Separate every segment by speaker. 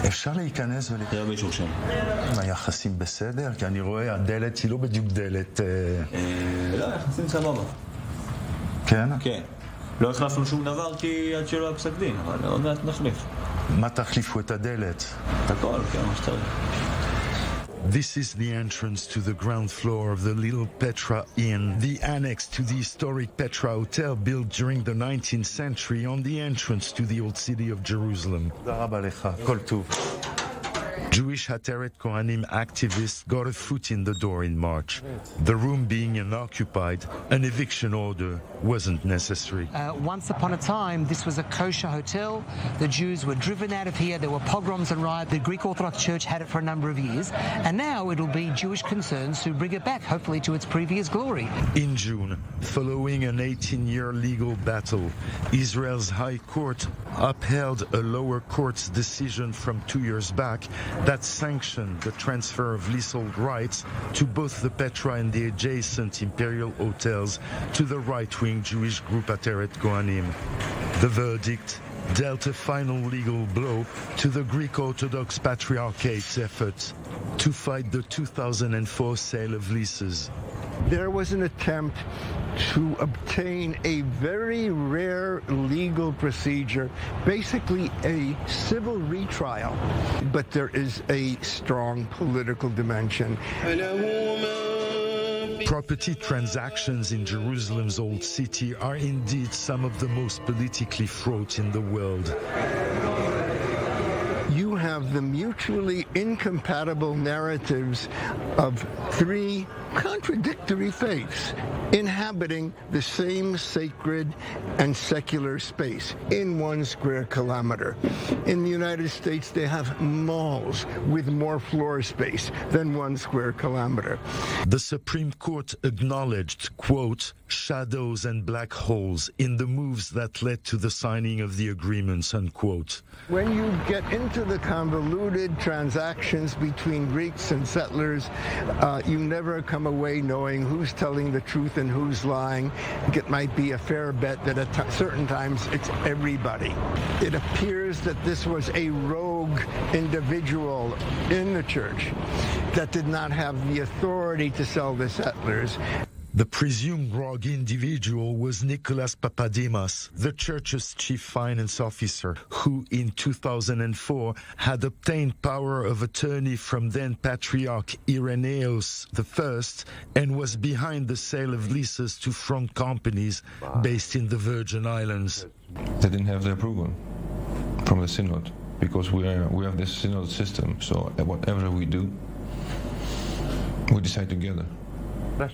Speaker 1: אפשר להיכנס
Speaker 2: זה הרבה אישור שם.
Speaker 1: היחסים בסדר? כי אני רואה, הדלת היא לא בדיוק דלת...
Speaker 2: לא, יחסים סבבה.
Speaker 1: כן?
Speaker 2: כן. לא החלפנו שום דבר כי עד שלא היה פסק דין, אבל עוד מעט נחליף.
Speaker 1: מה תחליפו את הדלת?
Speaker 2: את הכל, כן, מה שצריך.
Speaker 1: This is the entrance to the ground floor of the Little Petra Inn, the annex to the historic Petra Hotel built during the 19th century on the entrance to the old city of Jerusalem. Jewish Hateret Kohanim activists got a foot in the door in March. The room being unoccupied, an eviction order wasn't necessary.
Speaker 3: Once upon a time, this was a kosher hotel. The Jews were driven out of here. There were pogroms and riots. The Greek Orthodox Church had it for a number of years. And now it'll be Jewish concerns who bring it back, hopefully to its previous glory.
Speaker 1: In June, following an 18-year legal battle, Israel's High Court upheld a lower court's decision from 2 years back that sanctioned the transfer of leasehold rights to both the Petra and the adjacent imperial hotels to the right-wing Jewish group Hateret Kohanim. The verdict dealt a final legal blow to the Greek Orthodox Patriarchate's efforts to fight the 2004 sale of leases.
Speaker 4: There was an attempt to obtain a very rare legal procedure, basically a civil retrial, but there is a strong political dimension.
Speaker 1: Property transactions in Jerusalem's old city are indeed some of the most politically fraught in the world.
Speaker 4: You have the mutually incompatible narratives of three contradictory faiths inhabiting the same sacred and secular space in 1 square kilometer. In the United States, they have malls with more floor space than 1 square kilometer.
Speaker 1: The Supreme Court acknowledged, quote, shadows and black holes in the moves that led to the signing of the agreements, unquote.
Speaker 4: When you get into the convoluted transactions between Greeks and settlers, you never come away knowing who's telling the truth and who's lying. It might be a fair bet that at certain times it's everybody. It appears that this was a rogue individual in the church that did not have the authority to sell the settlers.
Speaker 1: The presumed rogue individual was Nicholas Papademos, the church's chief finance officer, who in 2004 had obtained power of attorney from then Patriarch Irenaeus I and was behind the sale of leases to front companies based in the Virgin Islands.
Speaker 5: They didn't have the approval from the synod because we have this synod system, so whatever we do, we decide together.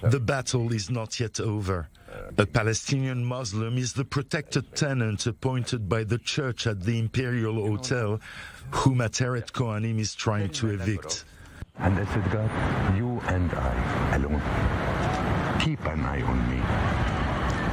Speaker 1: The battle is not yet over. A Palestinian Muslim is the protected tenant appointed by the church at the Imperial Hotel, whom Hateret Kohanim is trying to evict.
Speaker 6: And I said, God, you and I alone, keep an eye on me.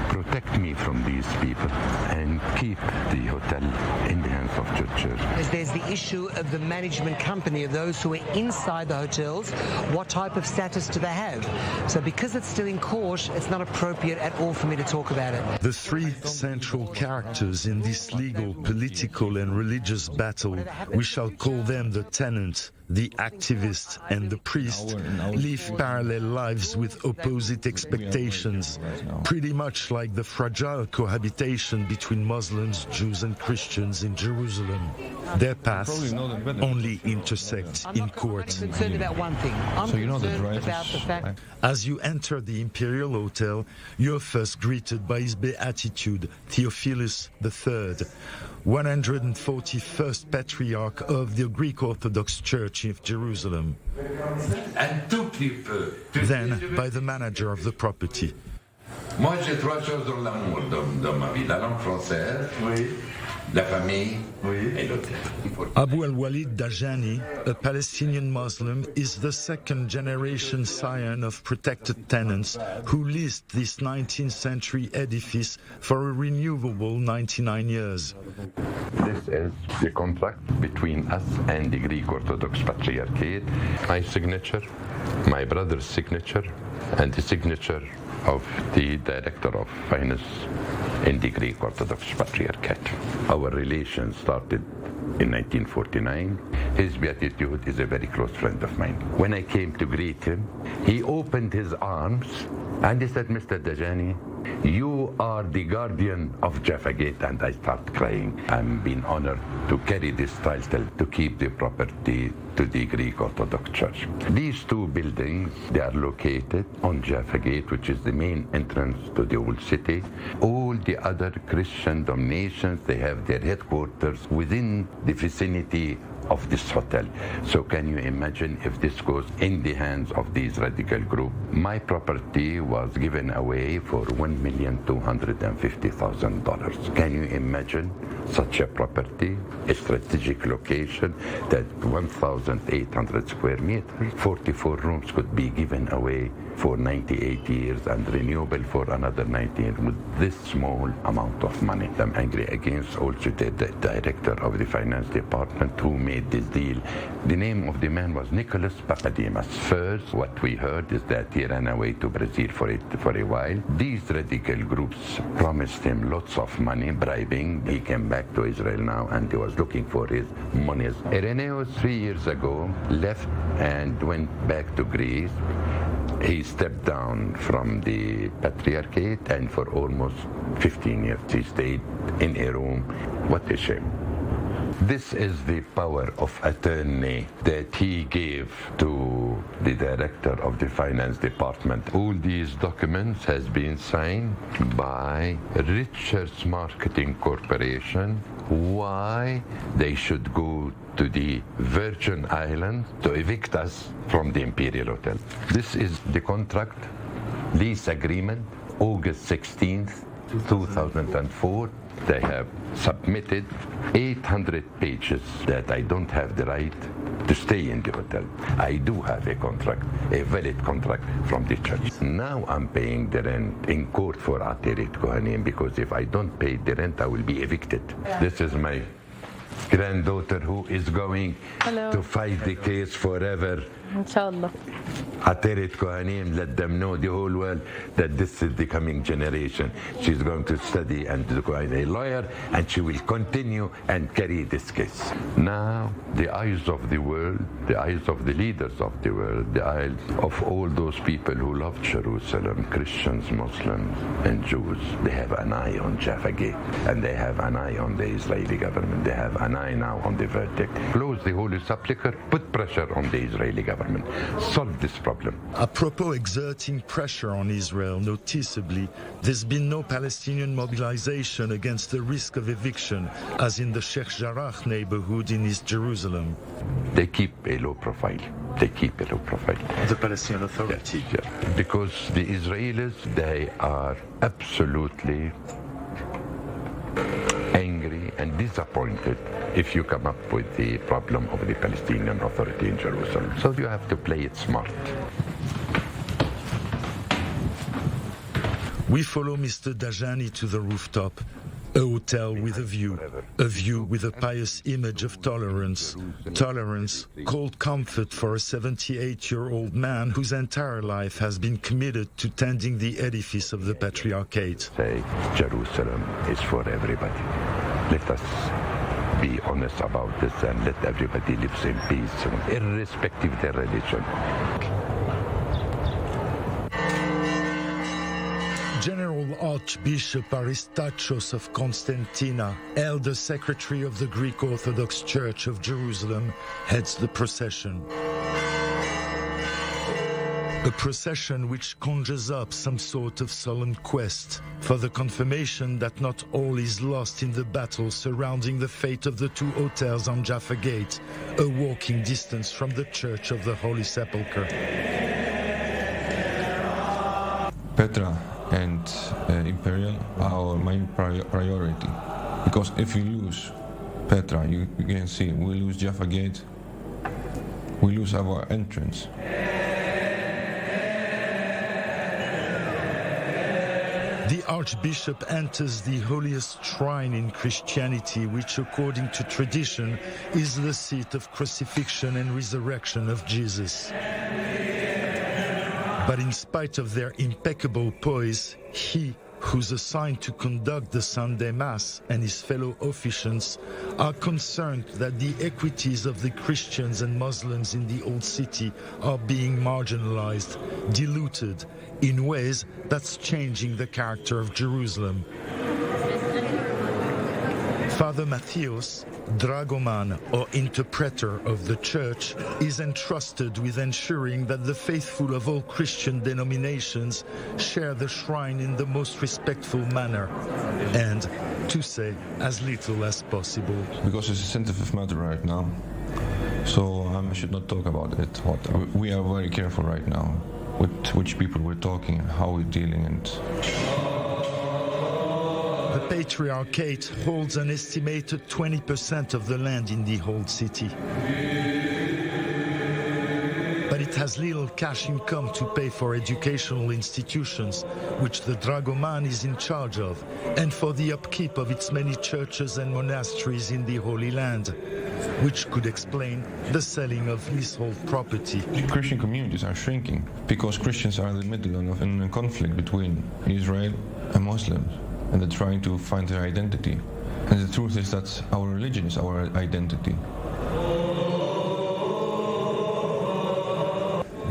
Speaker 6: Protect me from these people and keep the hotel in the hands of the church.
Speaker 3: There's the issue of the management company, of those who are inside the hotels. What type of status do they have? So because it's still in court, it's not appropriate at all for me to talk about it.
Speaker 1: The three central characters in this legal, political and religious battle, we shall call them the tenant, the activist and the priest, live parallel lives with opposite expectations, pretty much like the fragile cohabitation between Muslims, Jews and Christians in Jerusalem. Their paths only intersect in court.
Speaker 3: I'm concerned about one thing. I'm concerned about the fact...
Speaker 1: As you enter the Imperial Hotel, you're first greeted by His Beatitude, Theophilus III, 141st Patriarch of the Greek Orthodox Church of Jerusalem. Then by the manager of the property.
Speaker 7: Moi, j'ai trois choses dans l'amour dans ma vie. La langue française, la famille, et l'hôtel.
Speaker 1: Abu al-Walid Dajani, a Palestinian Muslim, is the second-generation scion of protected tenants who leased this 19th century edifice for a renewable 99 years.
Speaker 6: This is the contract between us and the Greek Orthodox Patriarchate. My signature, my brother's signature, and the signature of the Director of Finance in the Greek Orthodox Patriarchate. Our relations started in 1949. His beatitude is a very close friend of mine. When I came to greet him, he opened his arms and he said, Mr. Dajani, you are the guardian of Jaffa Gate. And I start crying. I'm being honored to carry this title to keep the property to the Greek Orthodox Church. These two buildings, they are located on Jaffa Gate, which is the main entrance to the old city. All the other Christian denominations, they have their headquarters within the vicinity of this hotel. So can you imagine if this goes in the hands of these radical group? My property was given away for $1,250,000. Can you imagine such a property, a strategic location that 1,800 square meters, 44 rooms could be given away for 98 years and renewable for another 90 years with this small amount of money. I'm angry against also the director of the finance department who made this deal. The name of the man was Nicholas Papademos. First, what we heard is that he ran away to Brazil for a while. These radical groups promised him lots of money, bribing. He came back to Israel now and he was looking for his monies. Irenaeus 3 years ago left and went back to Greece. He stepped down from the patriarchate and for almost 15 years he stayed in a room. What a shame. This is the power of attorney that he gave to the director of the finance department. All these documents has been signed by Richards Marketing Corporation. Why they should go to the Virgin Islands to evict us from the Imperial Hotel. This is the contract, lease agreement, August 16th, 2004. They have submitted 800 pages that I don't have the right to stay in the hotel. I do have a contract, a valid contract from the church. Now I'm paying the rent in court for Ateret Kohanim because if I don't pay the rent, I will be evicted. This is my granddaughter who is going to fight the case forever.
Speaker 8: Inshallah.
Speaker 6: Ateret Kohanim, let them know, the whole world, that this is the coming generation. She's going to study and become a lawyer, and she will continue and carry this case. Now, the eyes of the world, the eyes of the leaders of the world, the eyes of all those people who love Jerusalem, Christians, Muslims, and Jews, they have an eye on Jaffa Gate, and they have an eye on the Israeli government. They have an eye now on the verdict. Close the Holy Sepulchre, put pressure on the Israeli government. Solve this problem.
Speaker 1: Apropos exerting pressure on Israel, noticeably, there's been no Palestinian mobilization against the risk of eviction, as in the Sheikh Jarrah neighborhood in East Jerusalem.
Speaker 6: They keep a low profile. They keep a low profile.
Speaker 1: The Palestinian Authority.
Speaker 6: Yeah. Because the Israelis, they are absolutely angry and disappointed if you come up with the problem of the Palestinian Authority in Jerusalem. So you have to play it smart.
Speaker 1: We follow Mr. Dajani to the rooftop, a hotel with a view with a pious image of tolerance. Tolerance called comfort for a 78-year-old man whose entire life has been committed to tending the edifice of the Patriarchate.
Speaker 6: Say, Jerusalem is for everybody. Let us be honest about this and let everybody live in peace, irrespective of their religion.
Speaker 1: General Archbishop Aristachios of Constantina, elder secretary of the Greek Orthodox Church of Jerusalem, heads the procession. A procession which conjures up some sort of solemn quest for the confirmation that not all is lost in the battle surrounding the fate of the two hotels on Jaffa Gate, a walking distance from the Church of the Holy Sepulchre.
Speaker 5: Petra and Imperial are our main priority, because if you lose Petra, you can see we lose Jaffa Gate, we lose our entrance.
Speaker 1: The Archbishop enters the holiest shrine in Christianity, which according to tradition is the seat of crucifixion and resurrection of Jesus. But in spite of their impeccable poise, he, who's assigned to conduct the Sunday Mass, and his fellow officiants are concerned that the equities of the Christians and Muslims in the Old City are being marginalized, diluted, in ways that's changing the character of Jerusalem. Father Matthäus, dragoman or interpreter of the Church, is entrusted with ensuring that the faithful of all Christian denominations share the shrine in the most respectful manner and to say as little as possible.
Speaker 5: Because it's a sensitive matter right now, so I should not talk about it. We are very careful right now with which people we're talking and how we're dealing. And
Speaker 1: the Patriarchate holds an estimated 20% of the land in the Old City. But it has little cash income to pay for educational institutions, which the dragoman is in charge of, and for the upkeep of its many churches and monasteries in the Holy Land, which could explain the selling of leasehold property.
Speaker 5: Christian communities are shrinking because Christians are in the middle of a conflict between Israel and Muslims, and they're trying to find their identity. And the truth is that our religion is our identity.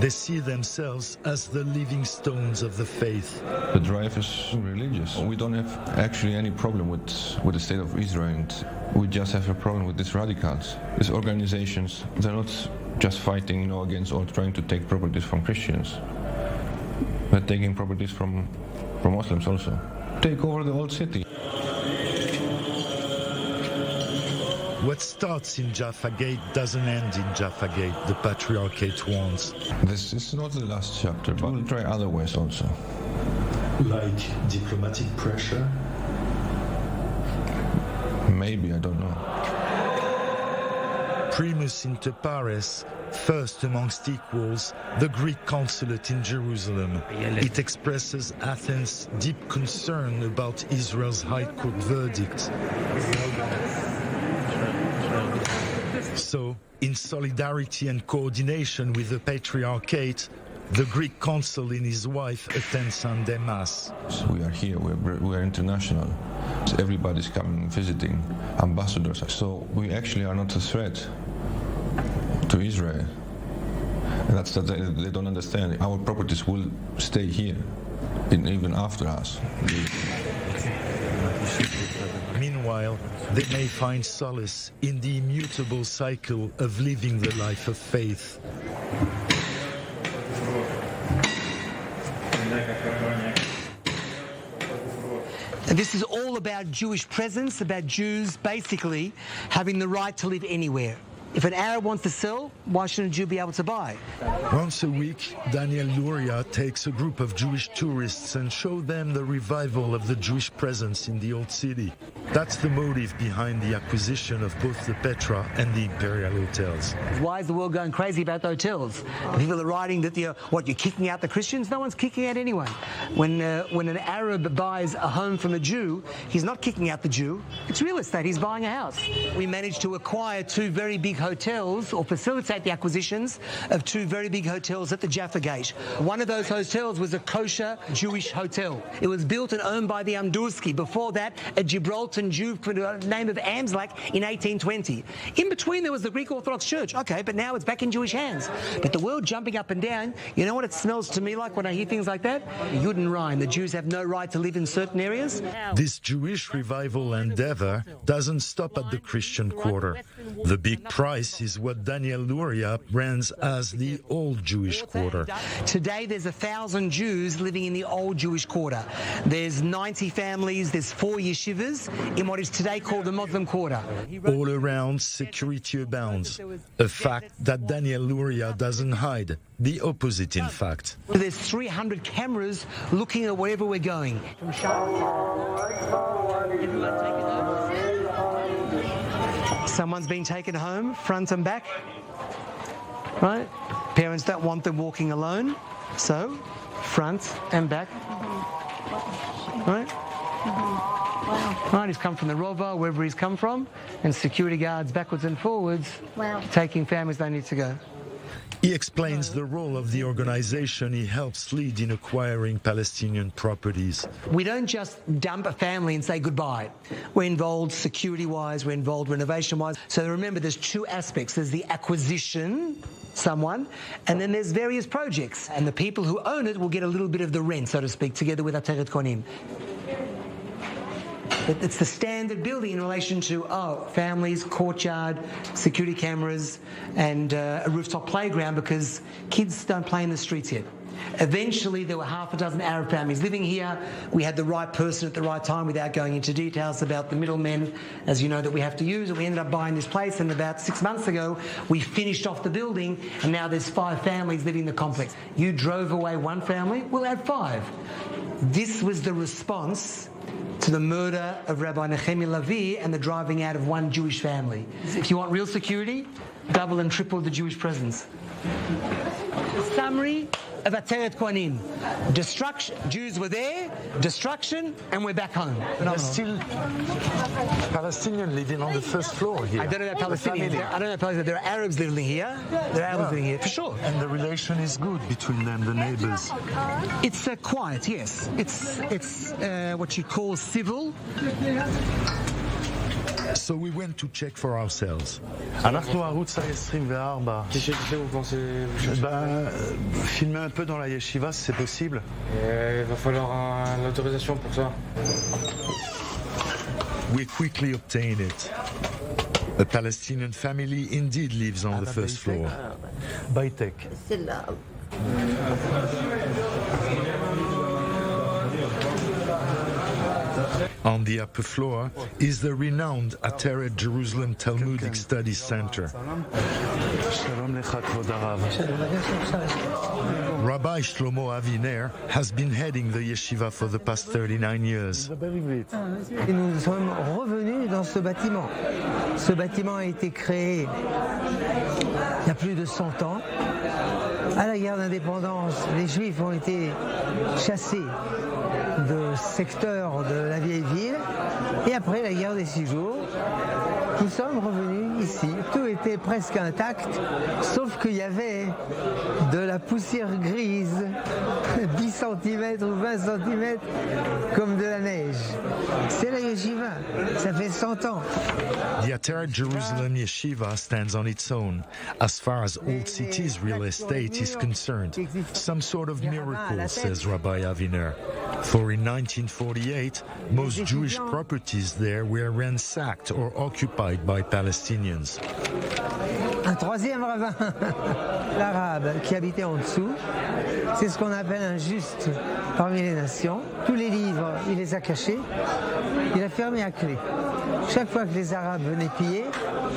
Speaker 1: They see themselves as the living stones of the faith.
Speaker 5: The drive is religious. We don't have actually any problem with the state of Israel. And we just have a problem with these radicals. These organizations, they're not just fighting against or trying to take properties from Christians. They're taking properties from Muslims also. Take over the Old City.
Speaker 1: What starts in Jaffa Gate doesn't end in Jaffa Gate, the Patriarchate warns.
Speaker 5: This is not the last chapter, but we'll try other ways also.
Speaker 1: Like diplomatic pressure?
Speaker 5: Maybe, I don't know.
Speaker 1: Primus inter pares, first amongst equals, the Greek consulate in Jerusalem. It expresses Athens' deep concern about Israel's High Court verdict. So, in solidarity and coordination with the Patriarchate, the Greek consul and his wife attend Sunday Mass.
Speaker 5: We are here, we are international. Everybody's coming, visiting, ambassadors. So we actually are not a threat to Israel. And that's that they don't understand. Our properties will stay here, even after us.
Speaker 1: Meanwhile, they may find solace in the immutable cycle of living the life of faith.
Speaker 3: And this is all about Jewish presence, about Jews basically having the right to live anywhere. If an Arab wants to sell, why shouldn't a Jew be able to buy?
Speaker 1: Once a week, Daniel Luria takes a group of Jewish tourists and shows them the revival of the Jewish presence in the Old City. That's the motive behind the acquisition of both the Petra and the Imperial hotels.
Speaker 3: Why is the world going crazy about the hotels? People are writing that you're kicking out the Christians? No one's kicking out anyone. When an Arab buys a home from a Jew, he's not kicking out the Jew. It's real estate. He's buying a house. We managed to acquire two very big hotels, or facilitate the acquisitions of two very big hotels at the Jaffa Gate. One of those hotels was a kosher Jewish hotel. It was built and owned by the Amdurski. Before that, a Gibraltar Jew by the name of Amslak in 1820. In between, there was the Greek Orthodox Church. Okay, but now it's back in Jewish hands. But the world jumping up and down, you know what it smells to me like when I hear things like that? Yud and Rhyme. The Jews have no right to live in certain areas.
Speaker 1: This Jewish revival endeavor doesn't stop at the Christian quarter. The big prize is what Daniel Luria brands as the Old Jewish Quarter.
Speaker 3: Today there's 1,000 Jews living in the Old Jewish Quarter. There's 90 families, there's 4 yeshivas in what is today called the Muslim Quarter.
Speaker 1: All around, security abounds, a fact that Daniel Luria doesn't hide. The opposite, in fact.
Speaker 3: There's 300 cameras looking at wherever we're going. Someone's been taken home, front and back, right? Parents don't want them walking alone, so front and back, right? Right, he's come from the Rova, wherever he's come from, and security guards backwards and forwards, taking families they need to go.
Speaker 1: He explains the role of the organization he helps lead in acquiring Palestinian properties.
Speaker 3: We don't just dump a family and say goodbye. We're involved security-wise, we're involved renovation-wise. So remember, there's two aspects. There's the acquisition, someone, and then there's various projects. And the people who own it will get a little bit of the rent, so to speak, together with Ateret Kohanim. It's the standard building in relation to, families, courtyard, security cameras, and a rooftop playground, because kids don't play in the streets yet. Eventually, there were half a dozen Arab families living here. We had the right person at the right time, without going into details about the middlemen, as you know, that we have to use. And we ended up buying this place, and about 6 months ago, we finished off the building, and now there's 5 families living in the complex. You drove away 1 family, we'll add 5. This was the response to the murder of Rabbi Nehemiah Levi and the driving out of 1 Jewish family. If you want real security, double and triple the Jewish presence. Summary of Ateret Kohanim. Destruction, Jews were there, destruction, and we're back home.
Speaker 1: There's still Palestinians living on the first floor here.
Speaker 3: I don't know about Palestinians. I don't know about Palestinians. There are Arabs living here. There are Arabs living here, for sure.
Speaker 1: And the relation is good between them, the neighbors.
Speaker 3: It's quiet, yes. It's what you call civil.
Speaker 1: So we went to check for ourselves.
Speaker 8: אנחנו ערוץ ה-24. Qu'est-ce que vous pensez? Filmer un peu dans la yeshiva, si c'est possible.
Speaker 9: Il va falloir l'autorisation pour ça.
Speaker 1: We quickly obtained it. A Palestinian family indeed lives on the first floor.
Speaker 8: By-tech.
Speaker 1: On the upper floor is the renowned Ateret Jerusalem Talmudic Studies Center. Rabbi Shlomo Aviner has been heading the yeshiva for the past 39 years.
Speaker 10: Et nous sommes revenus dans ce bâtiment. Ce bâtiment a été créé il y a plus de 100 ans. À la guerre d'indépendance, les Juifs ont été chassés de secteurs de la vieille ville. Et après la guerre des 6 jours, nous sommes revenus ici. Tout était presque intact, sauf qu'il y avait de la poussière grise, 10 cm ou 20 cm, comme de la neige. C'est la yeshiva, ça fait 100 ans.
Speaker 1: The Ateret Jerusalem Yeshiva stands on its own as far as Old City's real estate is concerned. Some sort of miracle, says Rabbi Aviner. For in 1948, most Jewish properties there were ransacked or occupied by Palestinians.
Speaker 10: Un troisième rabbin, l'arabe, qui habitait en dessous, c'est ce qu'on appelle un juste parmi les nations. Tous les livres, il les a cachés, il a fermé à clé. Chaque fois que les Arabes venaient piller,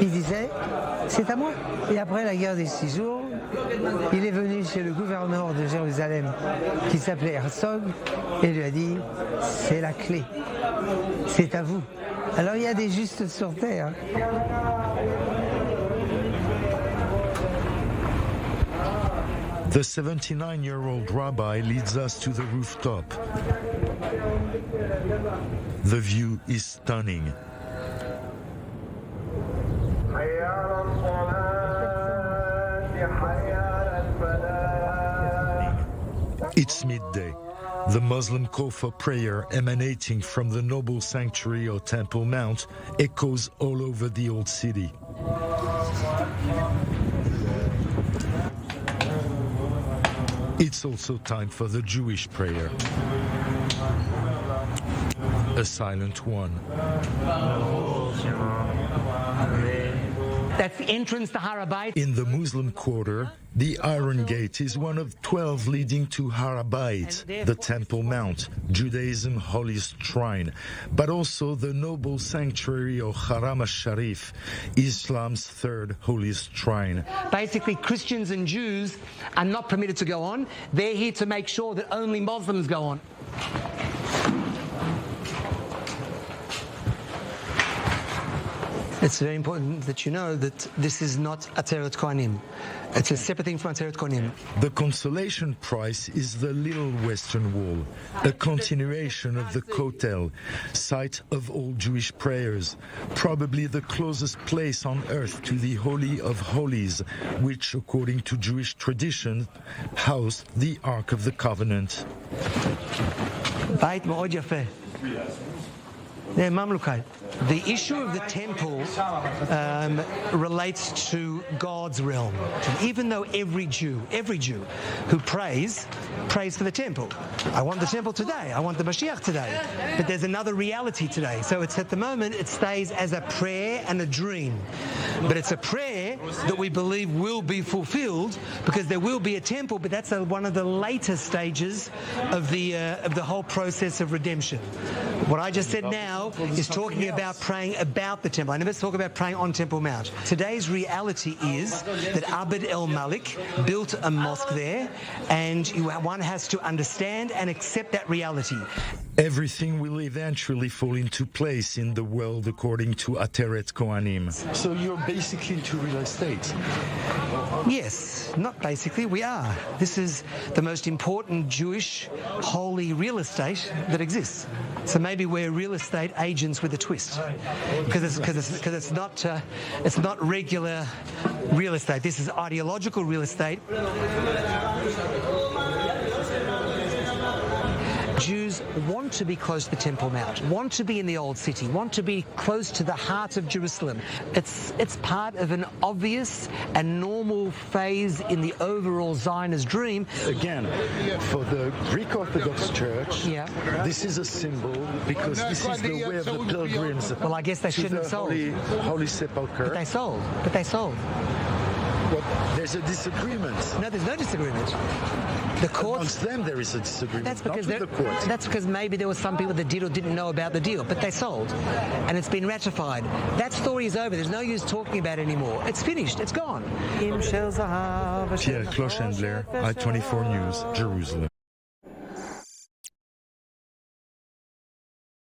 Speaker 10: il disait « c'est à moi ». Et après la guerre des 6 jours, il est venu chez le gouverneur de Jérusalem, qui s'appelait Herzog, et lui a dit « c'est la clé, c'est à vous ». Alors il y a des justes sur terre.
Speaker 1: The 79-year-old rabbi leads us to the rooftop. The view is stunning. It's midday. The Muslim call for prayer emanating from the noble sanctuary or Temple Mount echoes all over the old city. It's also time for the Jewish prayer. A silent one.
Speaker 3: That's the entrance to Har HaBayit.
Speaker 1: In the Muslim quarter, the Iron Gate is one of 12 leading to Har HaBayit, the Temple Mount, Judaism's holiest shrine, but also the noble sanctuary or Haram al-Sharif, Islam's third holiest shrine.
Speaker 3: Basically, Christians and Jews are not permitted to go on. They're here to make sure that only Muslims go on. It's very important that you know that this is not Ateret Kohanim. It's a separate thing from Ateret Kohanim.
Speaker 1: The consolation prize is the Little Western Wall, a continuation of the Kotel, site of all Jewish prayers, probably the closest place on earth to the Holy of Holies, which, according to Jewish tradition, housed the Ark of the Covenant.
Speaker 3: Beit מאוד יפה. The issue of the temple relates to God's realm. Even though every Jew who prays for the temple. I want the temple today. I want the Mashiach today. But there's another reality today. So it's at the moment it stays as a prayer and a dream. But it's a prayer that we believe will be fulfilled because there will be a temple. But that's one of the later stages of the whole process of redemption. What I just said now is talking about praying about the temple. I never talk about praying on Temple Mount. Today's reality is that Abd el-Malik built a mosque there, and one has to understand and accept that reality.
Speaker 1: Everything will eventually fall into place in the world according to Ateret Kohanim.
Speaker 8: So you're basically into real estate?
Speaker 3: Yes, not basically, we are. This is the most important Jewish holy real estate that exists. So maybe we're real estate agents with a twist, because it's not regular real estate. This is ideological real estate. Jews want to be close to the Temple Mount, want to be in the Old City, want to be close to the heart of Jerusalem. It's part of an obvious and normal phase in the overall Zionist dream.
Speaker 1: Again, for the Greek Orthodox Church, this is a symbol because this is the way of the pilgrims.
Speaker 3: Well, I guess they shouldn't have sold.
Speaker 1: Holy Sepulchre.
Speaker 3: But they sold.
Speaker 1: Well, there's a disagreement.
Speaker 3: No, there's no disagreement. The court,
Speaker 1: amongst them there is a disagreement.
Speaker 3: That's because
Speaker 1: not with the court.
Speaker 3: That's because maybe there were some people that did or didn't know about the deal, but they sold, and it's been ratified. That story is over. There's no use talking about it anymore. It's finished. It's gone.
Speaker 1: Pierre Clochendler, I-24 News, Jerusalem.